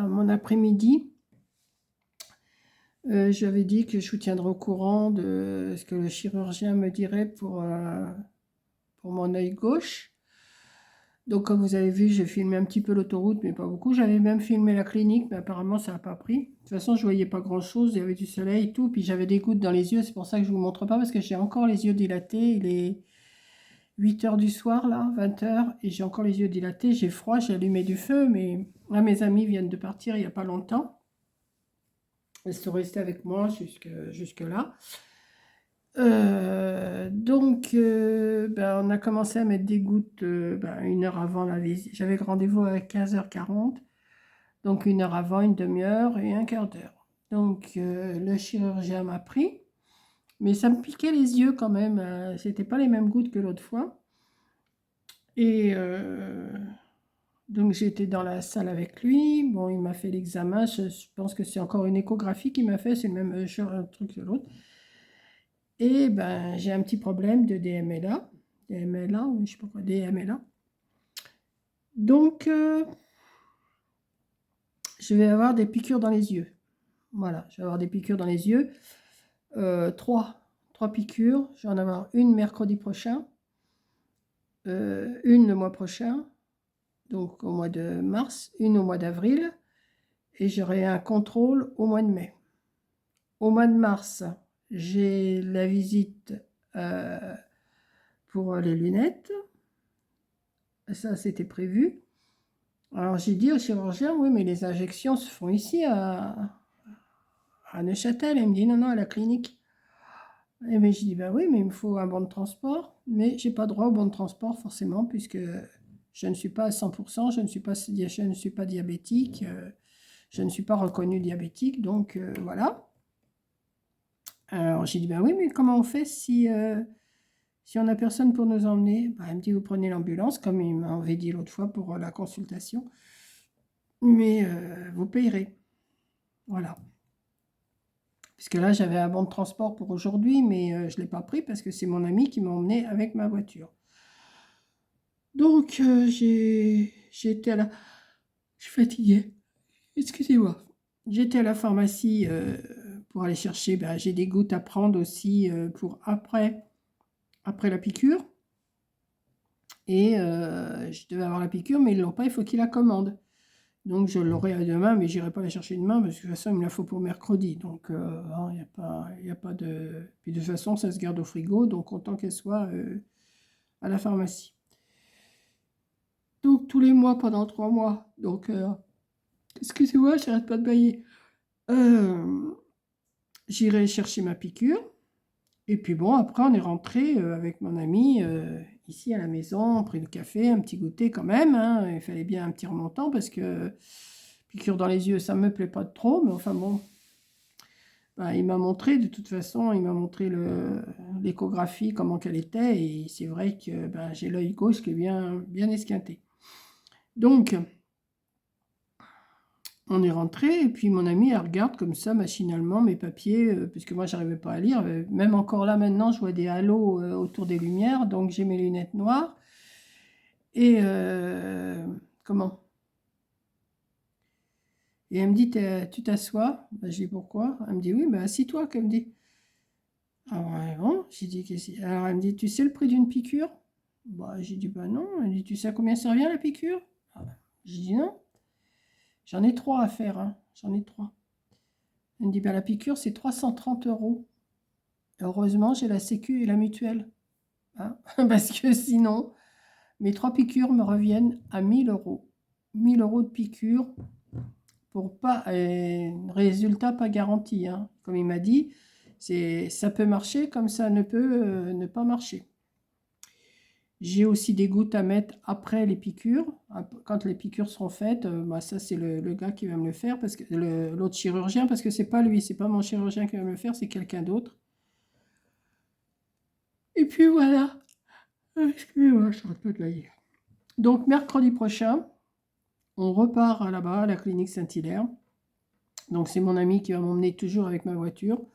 mon après-midi. J'avais dit que je vous tiendrai au courant de ce que le chirurgien me dirait pour mon œil gauche. Donc, comme vous avez vu, j'ai filmé un petit peu l'autoroute, mais pas beaucoup. J'avais même filmé la clinique, mais apparemment, ça n'a pas pris. De toute façon, je voyais pas grand-chose. Il y avait du soleil et tout. Puis, j'avais des gouttes dans les yeux. C'est pour ça que je ne vous montre pas, parce que j'ai encore les yeux dilatés. Il est 8 h du soir, là, 20 h. Et j'ai encore les yeux dilatés. J'ai froid, j'ai allumé du feu. Mais là, mes amis viennent de partir il n'y a pas longtemps. Elles sont restées avec moi jusque-là. On a commencé à mettre des gouttes 1 heure avant la visite. J'avais rendez-vous à 15 h 40, donc 1 heure avant, une demi-heure et un quart d'heure. Donc le chirurgien m'a pris, mais ça me piquait les yeux quand même. C'était pas les mêmes gouttes que l'autre fois. Et donc j'étais dans la salle avec lui. Bon, il m'a fait l'examen. Je pense que c'est encore une échographie qu'il m'a fait. C'est le même truc que l'autre. Et ben, j'ai un petit problème de DMLA. DMLA, oui, je sais pas quoi, DMLA. Donc, je vais avoir des piqûres dans les yeux. Voilà, je vais avoir des piqûres dans les yeux. Trois piqûres. Je vais en avoir une mercredi prochain. Une le mois prochain. Donc, au mois de mars. Une au mois d'avril. Et j'aurai un contrôle au mois de mai. Au mois de mars, j'ai la visite pour les lunettes. Ça, c'était prévu. Alors, j'ai dit au chirurgien, oui, mais les injections se font ici à Neuchâtel. Il me dit, non, non, à la clinique. Et mais je dis, ben oui, mais il me faut un bon de transport. Mais j'ai pas droit au bon de transport, forcément, puisque je ne suis pas à 100%, je ne suis pas diabétique, je ne suis pas reconnue diabétique, donc voilà. Alors, j'ai dit, ben oui, mais comment on fait si on n'a personne pour nous emmener? Ben, il me dit, vous prenez l'ambulance, comme il m'avait dit l'autre fois pour la consultation. Mais vous payerez. Voilà. Puisque là, j'avais un bon de transport pour aujourd'hui, mais je ne l'ai pas pris parce que c'est mon ami qui m'a emmené avec ma voiture. Donc, j'ai été à la... Je suis fatiguée. Excusez-moi. J'étais à la pharmacie pour aller chercher... j'ai des gouttes à prendre aussi pour après la piqûre. Et je devais avoir la piqûre, mais ils ne l'ont pas, il faut qu'ils la commandent. Donc, je l'aurai demain, mais je n'irai pas la chercher demain, parce que de toute façon, il me la faut pour mercredi. Donc, il n'y a pas de... Puis de toute façon, ça se garde au frigo, donc autant qu'elle soit à la pharmacie. Donc, tous les mois, pendant 3 mois. Donc, excusez-moi, j'arrête pas de bailler. J'irai chercher ma piqûre. Et puis bon, après, on est rentré avec mon ami ici à la maison, on a pris le café, un petit goûter quand même. Hein. Il fallait bien un petit remontant parce que piqûre dans les yeux, ça ne me plaît pas trop. Mais enfin bon, il m'a montré, de toute façon, il m'a montré l'échographie, comment qu'elle était. Et c'est vrai que j'ai l'œil gauche qui est bien, bien esquinté. Donc, on est rentré et puis mon ami, elle regarde comme ça machinalement mes papiers, puisque moi, j'arrivais pas à lire. Même encore là, maintenant, je vois des halos autour des lumières, donc j'ai mes lunettes noires. Et comment? Et elle me dit, tu t'assois? Je dis, pourquoi? Elle me dit, oui, assis-toi, qu'elle me dit. Alors, bon, j'ai dit, alors, elle me dit, tu sais le prix d'une piqûre? J'ai dit, non. Elle me dit, tu sais à combien ça revient la piqûre? J'ai dit, non. J'en ai 3 à faire, hein. J'en ai 3. Elle me dit, la piqûre, c'est 330 €. Heureusement, j'ai la sécu et la mutuelle. Hein, parce que sinon, mes 3 piqûres me reviennent à 1 000 €. 1 000 € de piqûre pour pas... résultat pas garanti. Hein. Comme il m'a dit, ça peut marcher comme ça ne peut ne pas marcher. J'ai aussi des gouttes à mettre après les piqûres. Quand les piqûres seront faites, ça c'est le gars qui va me le faire, parce que l'autre chirurgien, parce que c'est pas lui, c'est pas mon chirurgien qui va me le faire, c'est quelqu'un d'autre. Et puis voilà. Excusez-moi, je n'arrête pas de lailler. Donc mercredi prochain, on repart là-bas à la clinique Saint-Hilaire. Donc c'est mon ami qui va m'emmener toujours avec ma voiture,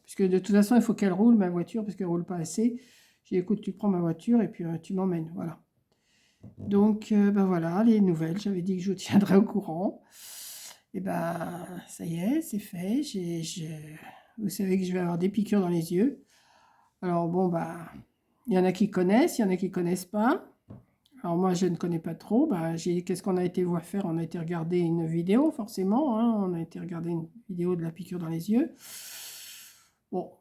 puisque de toute façon il faut qu'elle roule ma voiture, parce qu'elle roule pas assez. J'ai dit, écoute, tu prends ma voiture et puis tu m'emmènes, voilà. Donc, voilà, les nouvelles. J'avais dit que je vous tiendrais au courant. Et ben, ça y est, c'est fait. Vous savez que je vais avoir des piqûres dans les yeux. Alors bon, bah, il y en a qui connaissent, il y en a qui connaissent pas. Alors moi, je ne connais pas trop. Bah, qu'est-ce qu'on a été voir faire? On a été regarder une vidéo, forcément, hein. On a été regarder une vidéo de la piqûre dans les yeux. Bon,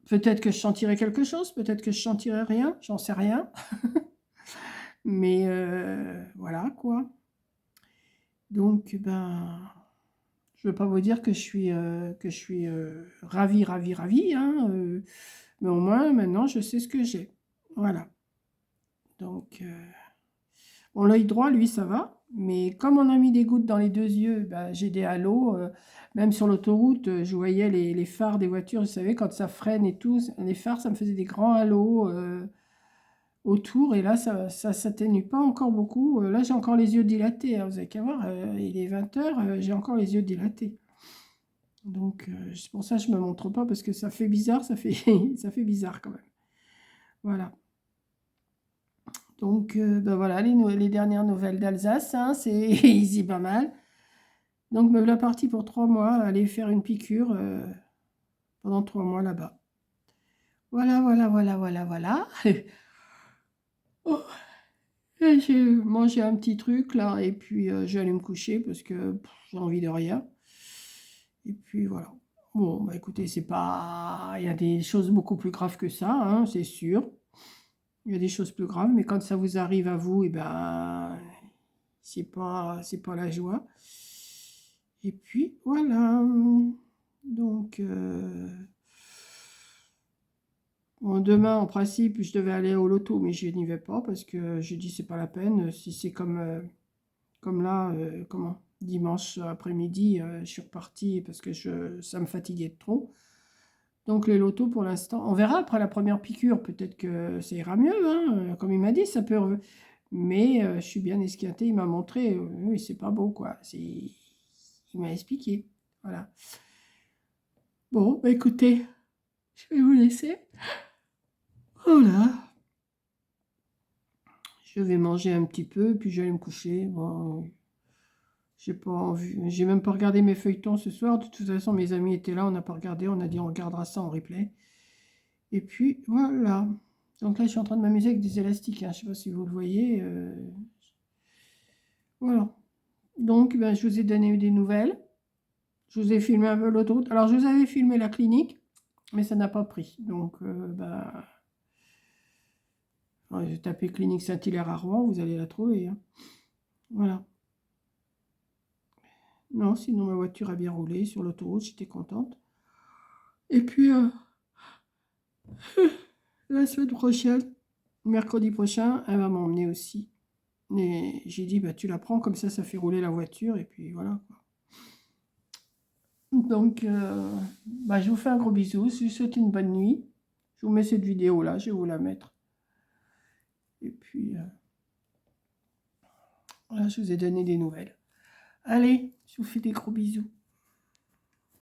peut-être que je sentirai quelque chose, peut-être que je sentirai rien, j'en sais rien. Mais voilà, quoi. Donc, ben, je ne veux pas vous dire que je suis ravie, ravie, ravie, hein, mais au moins, maintenant, je sais ce que j'ai. Voilà. Donc, bon, l'œil droit, lui, ça va. Mais comme on a mis des gouttes dans les deux yeux, ben, j'ai des halos. Même sur l'autoroute, je voyais les phares des voitures. Vous savez, quand ça freine et tout, les phares, ça me faisait des grands halos autour. Et là, ça s'atténue pas encore beaucoup. Là, j'ai encore les yeux dilatés, hein. Vous avez qu'à voir, il est 20 h, j'ai encore les yeux dilatés. Donc, c'est pour ça que je ne me montre pas, parce que ça fait bizarre, ça fait, ça fait bizarre quand même. Voilà. Donc, ben voilà, les dernières nouvelles d'Alsace, hein, c'est easy pas mal. Donc, me voilà partie pour 3 mois, aller faire une piqûre pendant 3 mois là-bas. Voilà, voilà, voilà, voilà, voilà. Oh, et j'ai mangé un petit truc là, et puis je vais aller me coucher parce que j'ai envie de rien. Et puis voilà. Bon, bah écoutez, c'est pas. Il y a des choses beaucoup plus graves que ça, hein, c'est sûr. Il y a des choses plus graves, mais quand ça vous arrive à vous, et ben, c'est pas la joie. Et puis voilà. Donc, bon, demain, en principe, je devais aller au loto, mais je n'y vais pas parce que je dis c'est pas la peine. Si c'est comme là, comment, dimanche après-midi, je suis repartie parce que ça me fatiguait de trop. Donc les lotos pour l'instant, on verra après la première piqûre, peut-être que ça ira mieux, hein, comme il m'a dit, ça peut. Mais je suis bien esquinté, il m'a montré, oui, c'est pas beau, quoi. Il m'a expliqué. Voilà. Bon, bah, écoutez, je vais vous laisser. Voilà. Je vais manger un petit peu, puis je vais aller me coucher. Bon, j'ai pas envie, j'ai même pas regardé mes feuilletons ce soir. De toute façon, mes amis étaient là, on n'a pas regardé, on a dit on regardera ça en replay. Et puis voilà. Donc là, je suis en train de m'amuser avec des élastiques, hein. Je ne sais pas si vous le voyez. Voilà. Donc, ben, je vous ai donné des nouvelles. Je vous ai filmé un peu l'autoroute. Alors, je vous avais filmé la clinique, mais ça n'a pas pris. Donc, ben, j'ai tapé clinique Saint-Hilaire à Rouen, vous allez la trouver, hein. Voilà. Non, sinon ma voiture a bien roulé sur l'autoroute, j'étais contente. Et puis, la semaine prochaine, mercredi prochain, elle va m'emmener aussi. Et j'ai dit, bah, tu la prends, comme ça fait rouler la voiture, et puis voilà, quoi. Donc, bah, je vous fais un gros bisou, je vous souhaite une bonne nuit. Je vous mets cette vidéo-là, je vais vous la mettre. Et puis, voilà, je vous ai donné des nouvelles. Allez, je vous fais des gros bisous.